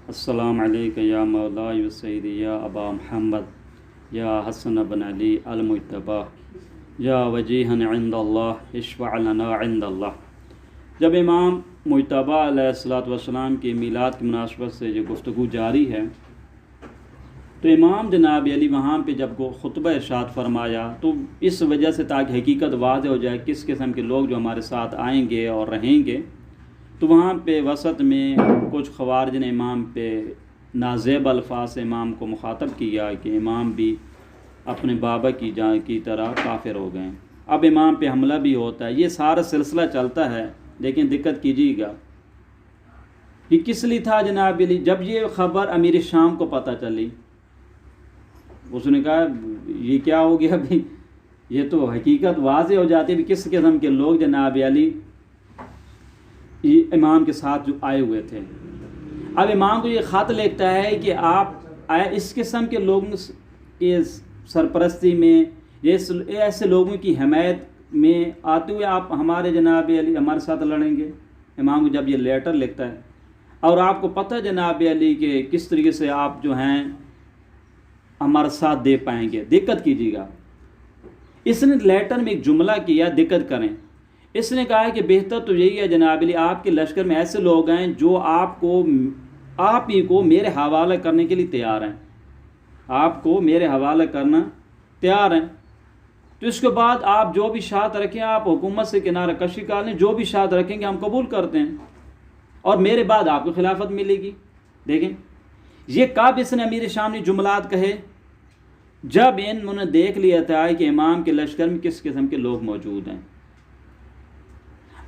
अस्सलाम अलैका या मौला व सय्यदी या अबा मुहम्मद या हसन बन अली अल मुज्तबा या वजीहन इंदल्लाह इश्फ़अ लना इंदल्लाह। जब इमाम मुज्तबा अलैहिस्सलातु वस्सलाम की मीलाद की मुनासबत से जो गुफ्तगू जारी है, तो इमाम जनाब अली वहाँ पे जब खुतबा इरशाद फरमाया, तो इस वजह से ताकि हकीकत वाज़ेह हो जाए किस किस्म के लोग जो हमारे साथ आएंगे और रहेंगे, तो वहाँ पे वसत में कुछ ख़वारिज ने इमाम पे नाज़ेब अल्फाज से इमाम को मुखातब किया कि इमाम भी अपने बाबा की तरह काफिर हो गए। अब इमाम पे हमला भी होता है, ये सारा सिलसिला चलता है। लेकिन दिक्कत कीजिएगा कि किस लिए था जनाब अली। जब ये ख़बर अमीर शाम को पता चली, उसने कहा ये क्या हो गया भाई, ये तो हकीकत वाज़ेह हो जाती है किस किस्म के लोग जनाब अली इमाम के साथ जो आए हुए थे। अब इमाम को ये ख़त लिखता है कि आप इस किस्म के लोगों के सरपरस्ती में, ये ऐसे लोगों की हिमायत में आते हुए आप हमारे जनाब अली हमारे साथ लड़ेंगे। इमाम को जब ये लेटर लिखता है और आपको पता है जनाब अली के किस तरीके से आप जो हैं हमारा साथ दे पाएंगे, दिक्कत कीजिएगा। इसने लेटर में एक जुमला किया, दिक्कत करें। इसने कहा है कि बेहतर तो यही है जनाब अली, आपके लश्कर में ऐसे लोग हैं जो आप ही को मेरे हवाला करने के लिए तैयार हैं, आपको मेरे हवाला करना तैयार हैं। तो इसके बाद आप जो भी शात रखें, आप हुकूमत से किनारा कशी कर लें, जो भी शात रखेंगे हम कबूल करते हैं और मेरे बाद आपको खिलाफत मिलेगी। देखें ये कब इसने अमीर शाम ने जुमलात कहे, जब इन्होंने देख लिया था कि इमाम के लश्कर में किस किस्म के लोग मौजूद हैं।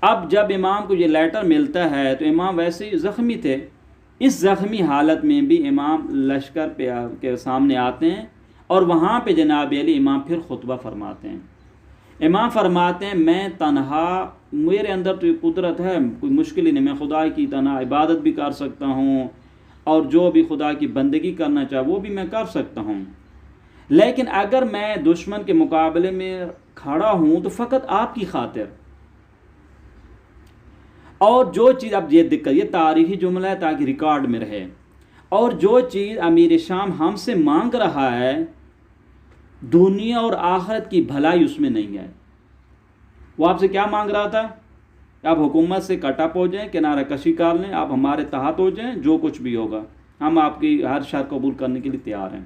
अब जब इमाम को ये लेटर मिलता है तो इमाम वैसे ही ज़ख्मी थे। इस ज़ख्मी हालत में भी इमाम लश्कर के सामने आते हैं और वहाँ पे जनाब अली इमाम फिर खुतबा फरमाते हैं। इमाम फरमाते हैं मैं तन्हा, मेरे अंदर तो ये कुदरत है, कोई मुश्किल ही नहीं, मैं खुदा की तना इबादत भी कर सकता हूँ और जो भी खुदा की बंदगी करना चाहे वो भी मैं कर सकता हूँ। लेकिन अगर मैं दुश्मन के मुकाबले में खड़ा हूँ तो फ़कत आपकी खातिर, और जो चीज़, अब ये दिक्कत, ये तारीखी जुमला है ताकि रिकॉर्ड में रहे, और जो चीज़ अमीर शाम हमसे मांग रहा है दुनिया और आखिरत की भलाई उसमें नहीं है। वो आपसे क्या मांग रहा था? आप हुकूमत से कटअप हो जाएं, किनारा कशी कर लें, आप हमारे तहत हो जाएं, जो कुछ भी होगा हम आपकी हर शर्त कबूल करने के लिए तैयार हैं।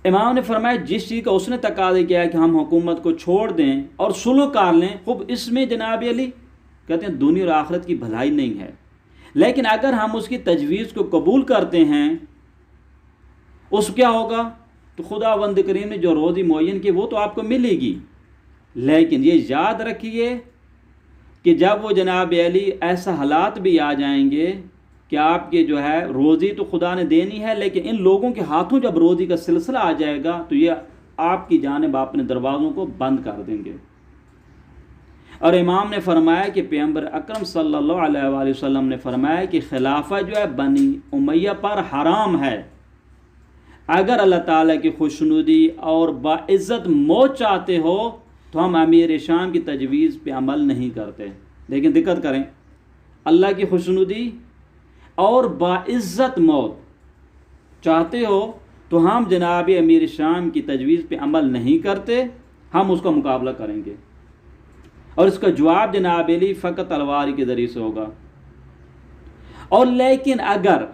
इमाम ने फरमाया जिस चीज़ का उसने तकाज़ा किया है कि हम हुकूमत को छोड़ दें और सुलह कर लें, खूब इसमें जनाब अली कहते हैं दुनिया और आखिरत की भलाई नहीं है। लेकिन अगर हम उसकी तजवीज़ को कबूल करते हैं, उस क्या होगा, तो खुदावंद करीम ने जो रोज़ी मुअय्यन की वो तो आपको मिलेगी। लेकिन ये याद रखिए कि जब वो जनाब अली ऐसा हालात भी आ जाएंगे कि आपके जो है रोज़ी तो खुदा ने देनी है, लेकिन इन लोगों के हाथों जब रोज़ी का सिलसिला आ जाएगा तो ये आपकी जानिब अपने दरवाज़ों को बंद कर देंगे। और इमाम ने फरमाया कि पैगंबर अकरम सल्लल्लाहु अलैहि वसल्लम ने फरमाया कि खिलाफत जो है बनी उमैया पर हराम है। अगर अल्लाह ताला की खुशनुदी और बाइज़्ज़त मौत चाहते हो तो हम अमीर शाम की तजवीज़ पे अमल नहीं करते। लेकिन दिक्कत करें, अल्लाह की खुशनुदी और बाइज़्ज़त मौत चाहते हो तो हम जनाब अमीर शाम की तजवीज़ पे अमल नहीं करते, हम उसका मुकाबला करेंगे और इसका जवाब जनाब अली फ़कत तलवार के ज़रिए से होगा। और लेकिन अगर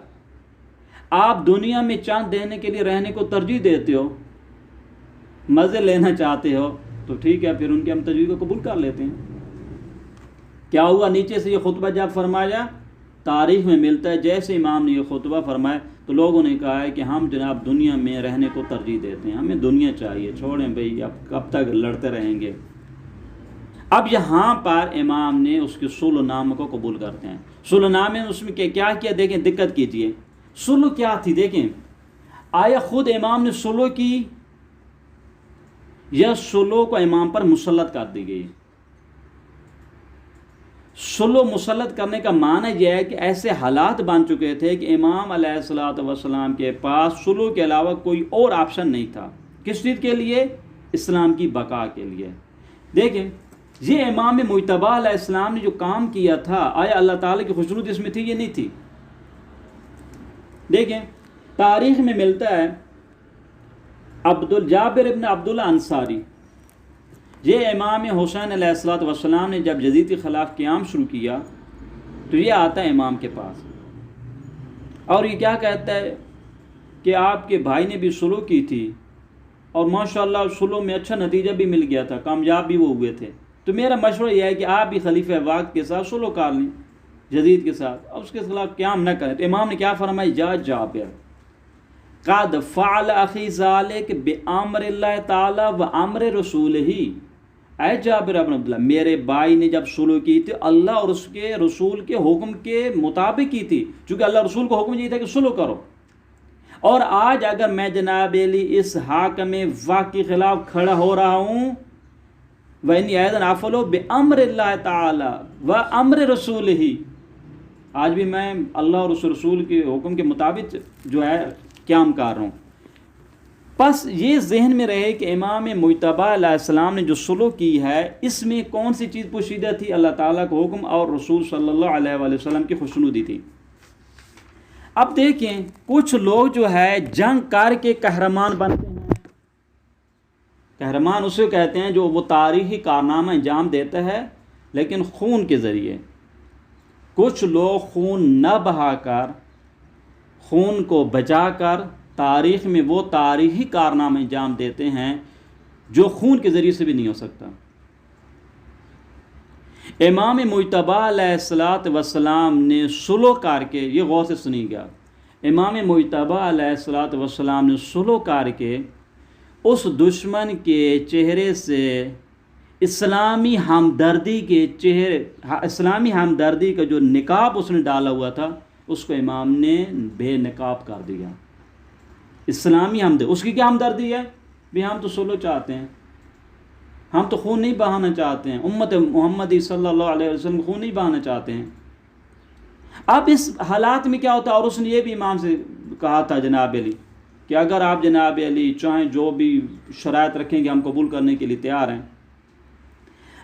आप दुनिया में चांद देने के लिए रहने को तरजीह देते हो, मज़े लेना चाहते हो, तो ठीक है, फिर उनके हम तजवीज़ को कबूल कर लेते हैं। क्या हुआ, नीचे से ये खुतबा जब फरमाया, तारीख़ में मिलता है जैसे इमाम ने ये खुतबा फरमाया तो लोगों ने कहा है कि हम जनाब दुनिया में रहने को तरजीह देते हैं, हमें दुनिया चाहिए, छोड़ें भाई, अब कब तक लड़ते रहेंगे। अब यहाँ पर इमाम ने उसके सुलहनामे को कबूल करते हैं। सुलहनामे में उसमें क्या किया, देखें, दिक्कत कीजिए, सुलह क्या थी। देखें, आया खुद इमाम ने सुलह की या सुलह को इमाम पर मुसल्लत कर दी गई। सुलह मुसल्लत करने का माना यह है कि ऐसे हालात बन चुके थे कि इमाम अलैहिस्सलातु वस्सलाम के पास सुलह के अलावा कोई और ऑप्शन नहीं था। किस चीज़ के लिए? इस्लाम की बका के लिए। देखें, ये इमाम मुज्तबा अलैहिस्सलाम ने जो काम किया था, आया अल्लाह ताला की खुशनुदी इसमें थी? ये नहीं थी। देखें तारीख़ में मिलता है जाबिर इब्न अब्दुल्ला अंसारी, ये इमाम हुसैन अलैहिस्सलातु वस्सलाम ने जब यज़ीद के ख़िलाफ़ क़याम शुरू किया तो ये आता है इमाम के पास और ये क्या कहता है कि आपके भाई ने भी सुलह की थी और माशाअल्लाह सुलह में अच्छा नतीजा भी मिल गया था, कामयाब भी वो हुए थे, तो मेरा मशवरा यह है कि आप भी खलीफा वाक़ के साथ सुलह कर लें यज़ीद के साथ और उसके खिलाफ क़याम न करें। तो इमाम ने क्या फरमाया, जा जाबिर क़द फ़अल अख़ी ज़ालिक बिअम्रिल्लाहि तआला व अम्रि रसूलिही, ऐ जाबिर इब्न अब्दुल्लाह मेरे भाई ने जब सुलह की थी अल्लाह और उसके रसूल के हुक्म के मुताबिक की थी, चूँकि अल्लाह रसूल का हुक्म ये था कि सुलह करो। और आज अगर मैं जनाब अली इस हाकम वाक़ के ख़िलाफ़ खड़ा हो रहा हूँ वइन्नी ऐज़न अफ़अलु बिअम्रिल्लाहि तआला व अम्रि रसूलिही, आज भी मैं अल्लाह और उस रसूल के हुक्म के मुताबिक जो है क़याम कर रहा हूँ। बस ये जहन में रहे कि इमाम मुज्तबा अलैहिस्सलाम ने जो सुलह की है इसमें कौन सी चीज़ पोशीदा थी, अल्लाह ताला का हुक्म और रसूल सल्लल्लाहु अलैहि वसल्लम की खुशनुदी थी। अब देखें कुछ लोग जो है जंग करके कहरमान बनते हैं, कहरमान उसे कहते हैं जो वो तारीख़ी कारनामा अंजाम देता है लेकिन खून के ज़रिए। कुछ लोग खून न बहाकर, खून को बचाकर तारीख़ में वो तारीख़ी कारनामा अंजाम देते हैं जो खून के ज़रिए से भी नहीं हो सकता। इमाम मुज्तबा अलैहिस्सलातु वस्सलाम ने सुलह करके, ये गौर से सुनिएगा, इमाम मुज्तबा अलैहिस्सलातु वस्सलाम ने सुलह करके उस दुश्मन के चेहरे से इस्लामी हमदर्दी के इस्लामी हमदर्दी का जो निकाब उसने डाला हुआ था उसको इमाम ने बेनकाब कर दिया। इस्लामी हमदर्दी, उसकी क्या हमदर्दी है भी, हम तो सुलह चाहते हैं, हम तो खून नहीं बहाना चाहते हैं, उम्मत मोहम्मदी सल्लल्लाहु अलैहि वसल्लम खून नहीं बहाना चाहते हैं। अब इस हालात में क्या होता है, और उसने ये भी इमाम से कहा था जनाब अली कि अगर आप जनाब अली चाहें जो भी शराइत रखेंगे हम कबूल करने के लिए तैयार हैं।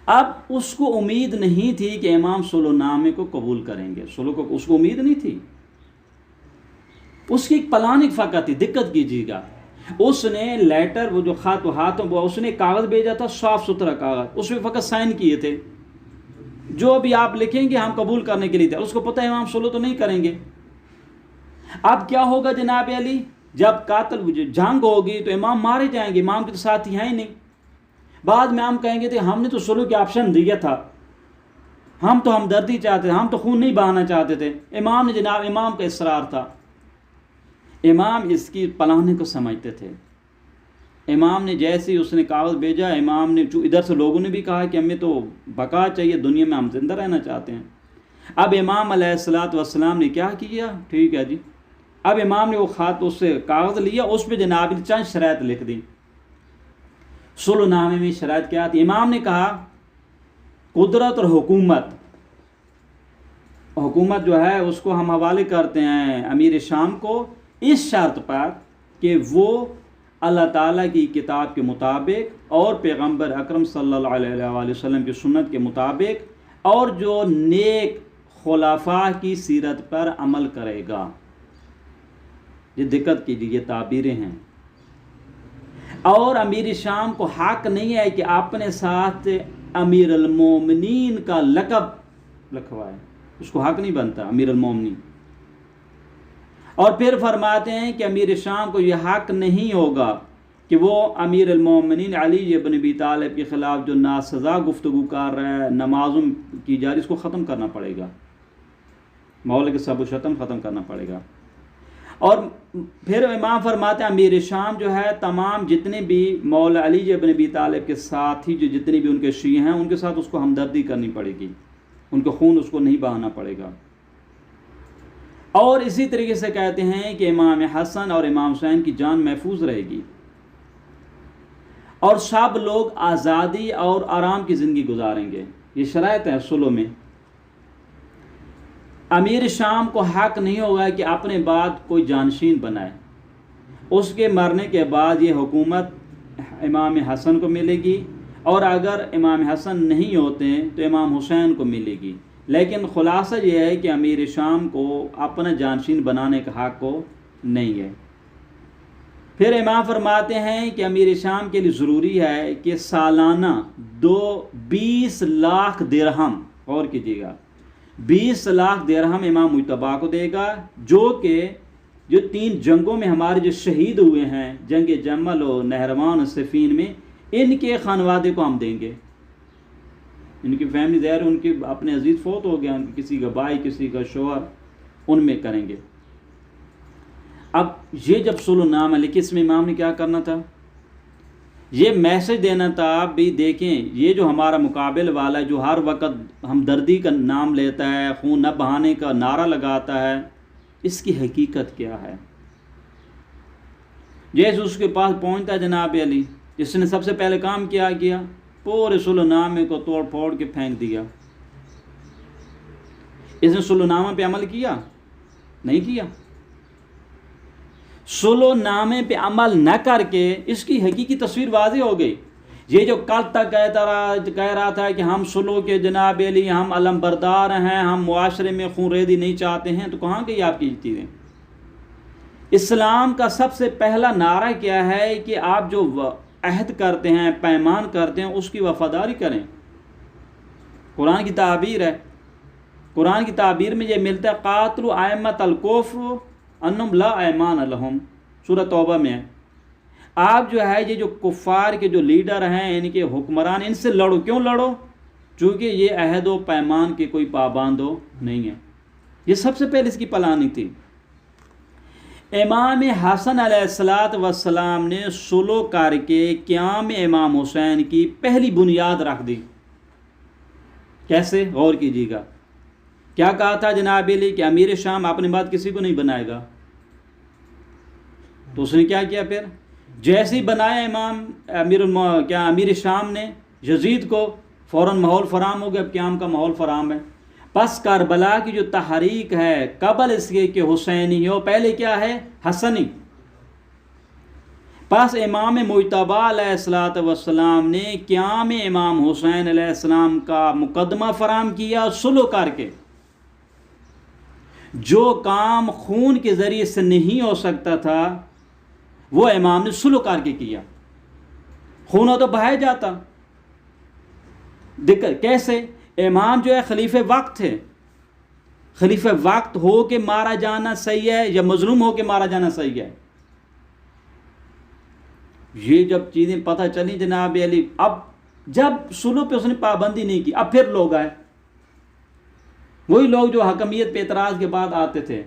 अब उसको उम्मीद नहीं थी कि इमाम सुलहनामे को कबूल करेंगे, सुलह को उसको उम्मीद नहीं थी, उसकी एक प्लानिंग फ़कत थी। दिक्कत कीजिएगा, उसने लेटर, वो जो ख़त हाथों, वो उसने कागज़ भेजा था, साफ़ सुथरा कागज़, उसमें फ़कत साइन किए थे, जो भी आप लिखेंगे हम कबूल करने के लिए थे। उसको पता है इमाम सुलह तो नहीं करेंगे। अब क्या होगा जनाब अली, जब कातल जंग होगी तो इमाम मारे जाएंगे, इमाम के तो साथी हैं ही नहीं। बाद में हम कहेंगे थे हमने तो सुलह के ऑप्शन दिया था, हम तो हमदर्दी चाहते थे, हम तो खून नहीं बहाना चाहते थे। इमाम ने जनाब, इमाम का इसरार था, इमाम इसकी प्लानिंग को समझते थे। इमाम ने जैसे ही उसने कागज़ भेजा, इमाम ने, जो इधर से लोगों ने भी कहा कि हमें तो बका चाहिए, दुनिया में हम जिंदा रहना चाहते हैं। अब इमाम अलैहिस्सलातु वस्सलाम ने क्या किया, ठीक है जी, अब इमाम ने वो ख़त, उससे कागज़ लिया, उस पर जनाब ने चंद शराइत लिख दी। सुलहनामे में शराइत क्या थी, इमाम ने कहा कुदरत और हुकूमत, हुकूमत जो है उसको हम हवाले करते हैं अमीर शाम को, इस शर्त पर कि वो अल्लाह ताला की किताब के मुताबिक और पैगंबर अकरम सल्लल्लाहु अलैहि वसल्लम की सुन्नत के मुताबिक और जो नेक खुलाफा की सीरत पर अमल करेगा। ये दिक्कत कीजिए, ये ताबीरें हैं। और अमीर शाम को हक नहीं है कि अपने साथ अमीर अल मोमिनीन का लक़ब लिखवाए, उसको हक नहीं बनता अमीर अल मोमिनीन। और फिर फरमाते हैं कि अमीर शाम को यह हक नहीं होगा कि वो अमीर अल मोमिनीन अली इब्न अबी तालिब के ख़िलाफ़ जो नासज़ा गुफ्तगू कर रहा है, नमाज़ों की जा रही, इसको ख़त्म करना पड़ेगा, मौला के सब शतम ख़त्म करना पड़ेगा। और फिर इमाम फरमाते हैं अमीर शाम जो है तमाम जितने भी मौला अली इब्न अबी तालिब के साथ ही जो जितने भी उनके शी हैं उनके साथ उसको हमदर्दी करनी पड़ेगी, उनका खून उसको नहीं बहाना पड़ेगा। और इसी तरीके से कहते हैं कि इमाम हसन और इमाम हुसैन की जान महफूज रहेगी और सब लोग आज़ादी और आराम की ज़िंदगी गुजारेंगे। ये शराइत है सुलह में। अमीर शाम को हक नहीं होगा कि अपने बाद कोई जानशीन बनाए, उसके मरने के बाद ये हुकूमत इमाम हसन को मिलेगी और अगर इमाम हसन नहीं होते तो इमाम हुसैन को मिलेगी। लेकिन खुलासा यह है कि अमीर शाम को अपना जानशीन बनाने का हक को नहीं है। फिर इमाम फरमाते हैं कि अमीर शाम के लिए ज़रूरी है कि सालाना 20 लाख दिरहम, और कीजिएगा 20 लाख दिरहम इमाम मुजतबा को देगा, जो 3 जंगों में हमारे जो शहीद हुए हैं, जंग जमल और नहरवान और सफ़ीन में, इनके खानवादे को हम देंगे। इनकी फैमिली ज़ाहिर उनके अपने अजीज़ फौत हो गया, उनकी किसी का भाई किसी का शोहर, उनमें करेंगे। अब ये जब सुलहनामा लिखी, इसमें इमाम ने क्या करना था, ये मैसेज देना था भी देखें ये जो हमारा मुकाबिल वाला जो हर वक्त हमदर्दी का नाम लेता है, खून न बहाने का नारा लगाता है, इसकी हकीकत क्या है। जैसे उसके पास पहुंचता जनाब अली, इसने सबसे पहले काम क्या किया, पूरे सुलहनामे को तोड़ फोड़ के फेंक दिया। इसने सुलहनामे पे अमल किया नहीं किया। सुलहनामे पे अमल न करके इसकी हकीकी तस्वीर वाज़ेह हो गई। ये जो कल तक कह रहा था कि हम सुलह के जनाब अली हम अलम बरदार हैं, हम मुआशरे में खून रेदी नहीं चाहते हैं, तो कहाँ गई आपकी चीज़ें। इस्लाम का सबसे पहला नारा क्या है कि आप जो अहद करते हैं, पैमान करते हैं, उसकी वफादारी करें। कुरान की ताबीर है, कुरान की ताबीर में ये मिलता है, कातलु आइम्मत अल कुफ्र अन्नुम ला ऐमान लहुम, सूरह तौबा में है। आप जो है ये जो कुफ़ार के जो लीडर हैं, इनके हुक्मरान, इनसे लड़ो। क्यों लड़ो, चूँकि ये अहद व पैमान के कोई पाबंद नहीं है। ये सबसे पहले इसकी प्लानिंग थी। इमाम हसन अलैहिस्सलात वस्सलाम ने सुलह करके क़याम इमाम हुसैन की पहली बुनियाद रख दी। कैसे, गौर कीजिएगा। क्या कहा था जनाब अली कि अमीर शाम अपने बाद किसी को नहीं बनाएगा, तो उसने क्या किया, फिर जैसे ही बनाया अमीर शाम ने यजीद को, फ़ौरन माहौल फराम हो गया। अब क़याम का माहौल फराम है। बस करबला की जो तहरीक है कबल इसके कि हुसैनी हो, पहले क्या है, हसनी। बस इमाम मुजतबा अलैहिस्सलात वस्सलाम ने क़याम इमाम हुसैन अलैहिस्सलाम का मुकदमा फराम किया। सुलह करके जो काम खून के ज़रिए से नहीं हो सकता था, वो इमाम ने सुलह करके किया। खून हो तो बहाया जाता। दिक्कत कैसे, इमाम जो है खलीफे वक्त है। खलीफे वक्त हो के मारा जाना सही है या मजलूम हो के मारा जाना सही है। ये जब चीज़ें पता चली जनाब अली, अब जब सुलह पे उसने पाबंदी नहीं की, अब फिर लोग आए, वही लोग जो हकमियत पे एतराज़ के बाद आते थे।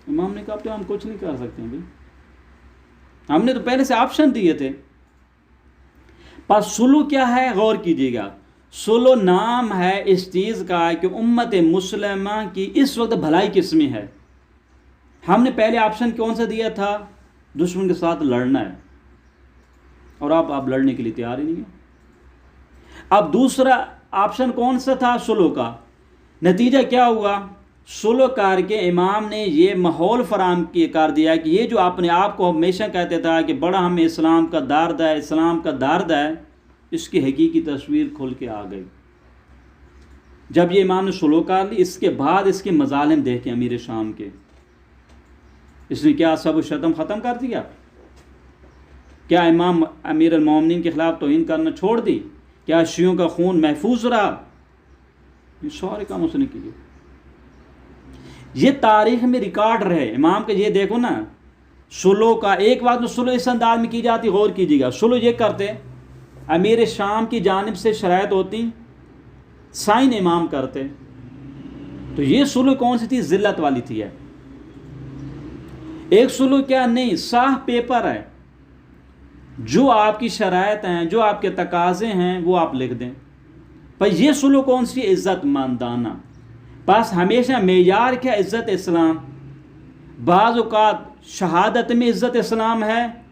इमाम ने कहा तो हम कुछ नहीं कर सकते भाई, हमने तो पहले से ऑप्शन दिए थे। पर सुलह क्या है, गौर कीजिएगा। सुलह नाम है इस चीज़ का कि उम्मत मुस्लिमा की इस वक्त भलाई किस में है। हमने पहले ऑप्शन कौन सा दिया था, दुश्मन के साथ लड़ना है, और आप लड़ने के लिए तैयार ही नहीं है। अब दूसरा ऑप्शन कौन सा था, सुलह का। नतीजा क्या हुआ, सुलह करके इमाम ने ये माहौल फराम कर दिया कि ये जो अपने आप को हमेशा कहते था कि बड़ा हमें इस्लाम का दर्द है, इस्लाम का दर्द है, इसकी हकीकी तस्वीर खुल के आ गई। जब ये इमाम ने सुलह कर ली, इसके बाद इसके मजालिम देखे अमीर शाम के, इसने क्या सब शतम ख़त्म कर दिया। क्या इमाम अमीर अल-मोमिनीन के ख़िलाफ़ तौहीन करना छोड़ दी, क्या शियों का खून महफूज रहा, ये सारे काम उसने किए। ये तारीख़ में रिकॉर्ड रहे इमाम के। ये देखो ना, सुलह का एक बात, तो सुलह इस अंदाज में की जाती, गौर कीजिएगा। सुलह ये करते, अमीर शाम की जानिब से शराइत होती, साइन इमाम करते, तो ये सुलह कौन सी थी, ज़िल्लत वाली थी। है एक सुलह क्या नहीं, साफ पेपर है, जो आपकी शराइत हैं, जो आपके तकाज़े हैं, वो आप लिख दें। पर ये सुलह कौन सी, इज़्ज़त मंदाना। बस हमेशा मेयार क्या, इज़्ज़त इस्लाम। बाज़ औक़ात शहादत में इज़्ज़त इस्लाम है,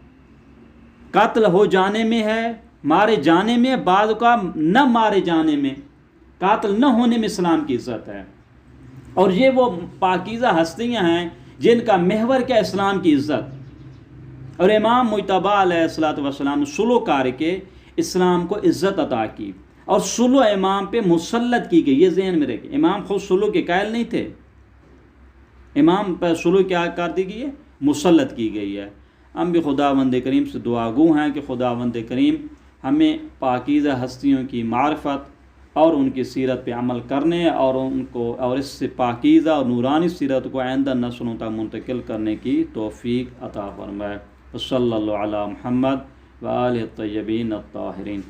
कत्ल हो जाने में है, मारे जाने में, बाज़ औक़ात न मारे जाने में, कातिल न होने में इस्लाम की इज़्ज़त है। और ये वो पाकीज़ा हस्तियाँ हैं जिनका महवर क्या, इस्लाम की इज़्ज़त। और इमाम मुजतबा अलैहिस्सलातु वस्सलाम ने सुलह करके इस्लाम को इज़्ज़त अता की। और सुलह इमाम पे मुसल्लत की गई, ये जहन में रखे। इमाम खुद सुलह के कायल नहीं थे, इमाम पर सुलह क्या कर दी गई है, मुसल्लत की गई है। हम भी खुदावंद करीम से दुआगो हैं कि खुदावंद करीम हमें पाकीज़ा हस्तियों की मार्फत और उनकी सीरत पे अमल करने और उनको और इससे पाकीज़ा और नूरानी सीरत को आइंदा नस्लों तक मुंतकिल करने की तौफीक अता फरमाए। सल्लल्लाहु अला मुहम्मद व आलिहि तय्यबीन अत्ताहिरीन।